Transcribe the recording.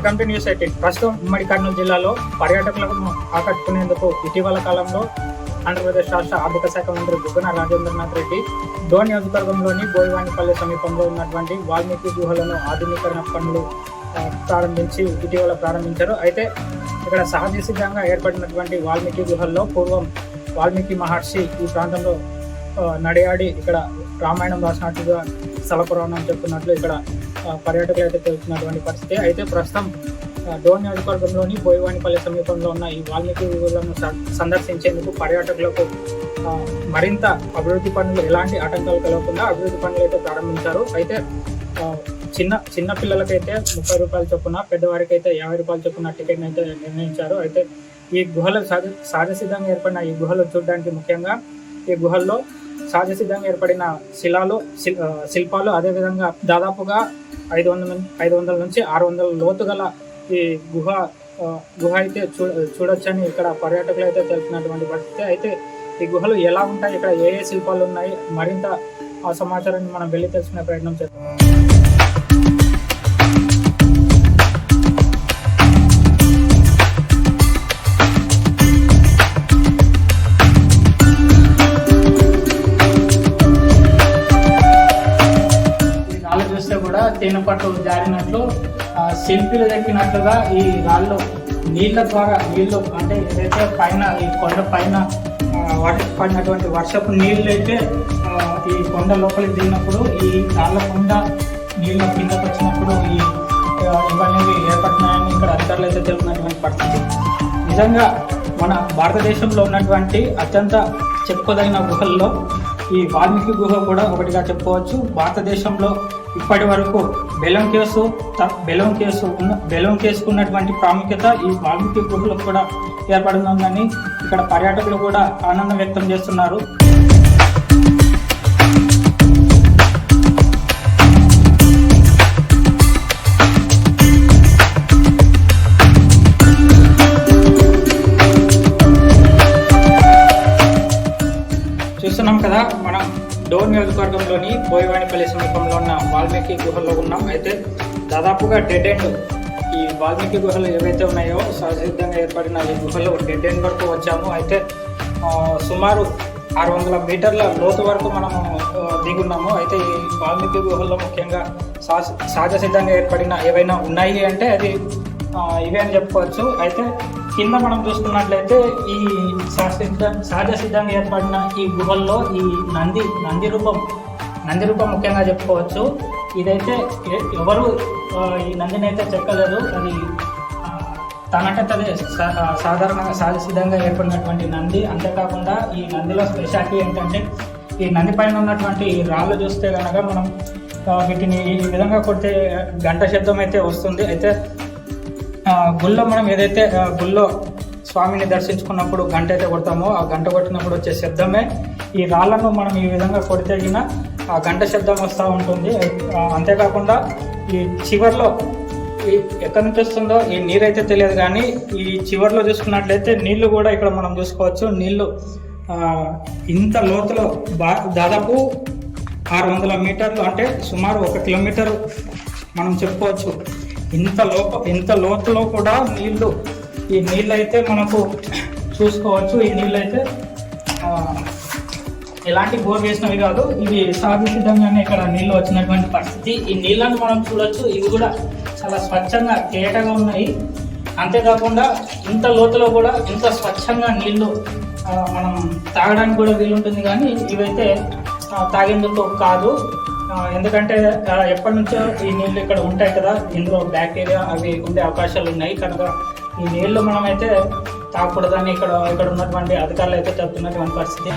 Welcome to news 18. ప్రస్తుతం ఉమ్మడి కర్నూలు జిల్లాలో పర్యాటకులను ఆకట్టుకునేందుకు ఇటీవల కాలంలో ఆంధ్రప్రదేశ్ రాష్ట్ర ఆర్థిక శాఖ మంత్రి బుగ్గన రాజేంద్రనాథ్ రెడ్డి డోన్ నియోజకవర్గంలోని బోయవానిపల్లి సమీపంలో ఉన్నటువంటి వాల్మీకి గుహలను ఆధునీకరణ పనులు ఇటీవల ప్రారంభించారు. అయితే ఇక్కడ సహజ సిద్ధంగా ఏర్పడినటువంటి వాల్మీకి గుహల్లో పూర్వం వాల్మీకి మహర్షి ఈ ప్రాంతంలో నడియాడి ఇక్కడ రామాయణం రాసినట్టుగా స్థల పురాణం చెప్తున్నట్లు ఇక్కడ పర్యాటకులు అయితే తెలుస్తున్నటువంటి పరిస్థితి. అయితే ప్రస్తుతం డోన్ నియోజకవర్గంలోని బోయవానిపల్లి సమీపంలో ఉన్న ఈ వాల్మీకి గుహలను సందర్శించేందుకు పర్యాటకులకు మరింత అభివృద్ధి పనులు ఎలాంటి ఆటంకాలు కలగకుండా అభివృద్ధి పనులు అయితే ప్రారంభించారు. అయితే చిన్న పిల్లలకైతే 30 రూపాయల చొప్పున, పెద్దవారికి అయితే 50 రూపాయల చొప్పున టికెట్ అయితే నిర్ణయించారు. అయితే ఈ గుహలు సహజసిద్ధంగా ఏర్పడిన ఈ గుహలు చూడడానికి ముఖ్యంగా ఈ గుహల్లో సహజసిద్ధంగా ఏర్పడిన శిల్పాలు అదేవిధంగా దాదాపుగా 500 నుంచి 600 లోతు గల ఈ గుహ అయితే చూడొచ్చని ఇక్కడ పర్యాటకులు అయితే తెలుపుతున్నటువంటి పరిస్థితి. అయితే ఈ గుహలు ఎలా ఉంటాయి, ఇక్కడ ఏ శిల్పాలు ఉన్నాయి, మరింత ఆ సమాచారాన్ని మనం వెళ్ళి తెలుసుకునే ప్రయత్నం చేద్దాం. కూడా తేనెపట్టు జారినట్లు శిల్పిలు దక్కినట్లుగా ఈ రాళ్ళు నీళ్ళ ద్వారా అంటే ఏదైతే పైన ఈ కొండ పైన పడినటువంటి వర్షపు నీళ్ళు అయితే ఈ కొండ లోపలికి దిగినప్పుడు ఈ రాళ్ళ కొండ నీళ్ళ కిందకు వచ్చినప్పుడు ఇవన్నీ ఏర్పడుతున్నాయని ఇక్కడ అధికారులు అయితే తెలుపుతున్నటువంటి పరిస్థితి. నిజంగా మన భారతదేశంలో ఉన్నటువంటి అత్యంత చెప్పుకోదగిన గుహల్లో ఈ వాల్మీకి గుహ కూడా ఒకటిగా చెప్పుకోవచ్చు. భారతదేశంలో ఇప్పటి వరకు బెలూమ్ కేసుకు ఉన్నటువంటి ప్రాముఖ్యత ఈ వాల్మీకి గుహలకు కూడా ఏర్పడుతుందని ఇక్కడ పర్యాటకులు కూడా ఆనందం వ్యక్తం చేస్తున్నారు. చూస్తున్నాం కదా, మనం డోన్ నియోజకవర్గంలోని బోయవానిపల్లి సమీపంలో ఉన్న వాల్మీకి గుహల్లో ఉన్నాం. అయితే దాదాపుగా డెడ్ ఎండ్ ఈ వాల్మీకి గుహలు ఏవైతే ఉన్నాయో సహజసిద్ధంగా ఏర్పడిన ఈ గుహలు డెడ్ ఎండ్ వరకు వచ్చాము. అయితే సుమారు 600 మీటర్ల లోతు వరకు మనము దిగున్నాము. అయితే ఈ వాల్మీకి గుహల్లో ముఖ్యంగా సహజ సిద్ధంగా ఏర్పడిన ఏవైనా ఉన్నాయి అంటే అది ఇవే అని చెప్పుకోవచ్చు. అయితే కింద మనం చూసుకున్నట్లయితే ఈ సహజ సిద్ధంగా ఏర్పడిన ఈ గుహల్లో ఈ నంది రూపం ముఖ్యంగా చెప్పుకోవచ్చు. ఇదైతే ఎవరు ఈ నందిని అయితే చెక్కలేదు, అది తనంటే సాధారణంగా సహజ సిద్ధంగా ఏర్పడినటువంటి నంది. అంతేకాకుండా ఈ నందిలో స్పెషాలిటీ ఏంటంటే ఈ నంది పైన ఉన్నటువంటి రాళ్ళు చూస్తే కనుక మనం వీటిని ఈ విధంగా కొడితే గంట శబ్దం అయితే వస్తుంది. అయితే గుళ్ళో మనం ఏదైతే గుళ్ళో స్వామిని దర్శించుకున్నప్పుడు గంట అయితే కొడతామో ఆ గంట కొట్టినప్పుడు వచ్చే శబ్దమే ఈ రాళ్లను మనం ఈ విధంగా కొడితే ఆ గంట శబ్దం వస్తూ ఉంటుంది. అంతేకాకుండా ఈ చివర్లో ఎక్కడి నుంచి వస్తుందో ఈ నీరైతే తెలియదు, కానీ ఈ చివర్లో చూసుకున్నట్లయితే నీళ్లు కూడా ఇక్కడ మనం చూసుకోవచ్చు. నీళ్లు ఇంత లోతులో దాదాపు 600 మీటర్లు అంటే సుమారు 1 కిలోమీటర్ మనం చెప్పుకోవచ్చు. ఇంత లోతులో కూడా ఈ నీళ్ళు అయితే మనకు చూసుకోవచ్చు. ఈ నీళ్ళు అయితే ఎలాంటి బోర్ వేసినవి కాదు, ఇవి సాధిసిద్ధంగానే ఇక్కడ నీళ్ళు వచ్చినటువంటి పరిస్థితి. ఈ నీళ్ళను మనం చూడొచ్చు, ఇవి కూడా చాలా స్వచ్ఛంగా తేటగా ఉన్నాయి. అంతేకాకుండా ఇంత లోతులో కూడా ఇంత స్వచ్ఛంగా నీళ్లు మనం తాగడానికి కూడా వీలుంటుంది, కానీ ఇవైతే తాగేందుకు కాదు. ఎందుకంటే ఎప్పటి నుంచో ఈ నీళ్ళు ఇక్కడ ఉంటాయి కదా, ఇందులో బ్యాక్టీరియా అవి ఉండే అవకాశాలు ఉన్నాయి కనుక ఈ నీళ్లు మనమైతే తాగకూడదని ఇక్కడ ఉన్నటువంటి అధికారులు అయితే చెప్తున్నటువంటి పరిస్థితి.